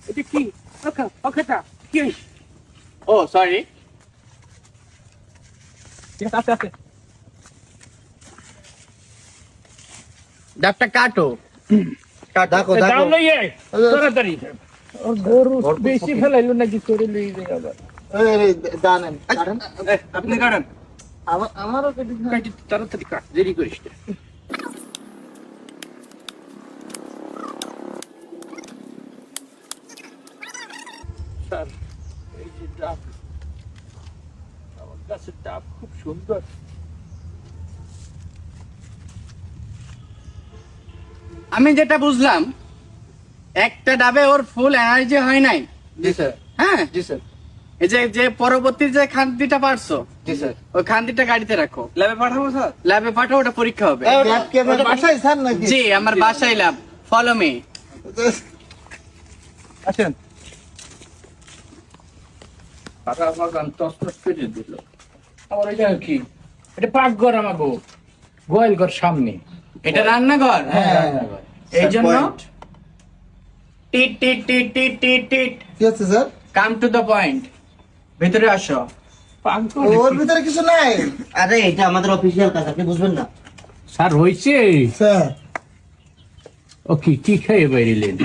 এটা কি ওখাটা কি? ও সরি, ঠিক আছে, আছে। ডাবটা কাটো। দেখো দাও দেখো লই আয় তাড়াতাড়ি। ওর গরু বেশি ফেলাইলো নাকি তোরে লই যায় আবার। এই দানেন কাটেন আপনি কাটেন। আমারও কেটে দিন। কাটি তাড়াতাড়ি কাট, দেরি করিস না। স্যার, এই যে ডাব, আমার গাছের ডাব খুব সুন্দর। আমি যেটা বুঝলাম, একটা ডাবে ওর ফুল এনার্জি হয় নাই। জি স্যার, হ্যাঁ, জি স্যার, এই যে পরবর্তী যে খান্তিটা পারছো, জি স্যার। ওই খান্তিটা গাড়িতে রাখো, ল্যাবে পাঠাবো স্যার? ল্যাবে পাঠাও, ওটা পরীক্ষা হবে। ল্যাব কি আপনার বাসায় স্যার নাকি? জি, আমার বাসায় ল্যাব। Follow me. আসেন। তারা আমার গান তসতস করে দিল। আমার এটা কি? এটা পাকঘর আমার গো, গোয়াল ঘর সামনে। এটা রান্নাঘর। হ্যাঁ। এই জন্য Point. টিট টিট টিট টিট টিট টিট, কি হচ্ছে sir? Come to the point. ভিতরে আসো। পাকঘর ওর ভিতরে কিছু নাই আরে এটা আমাদের অফিসিয়াল কাজ, আপনি বুঝবেন না। স্যার হয়েছে। স্যার। ও কি কি খেয়ে বেরিলেন?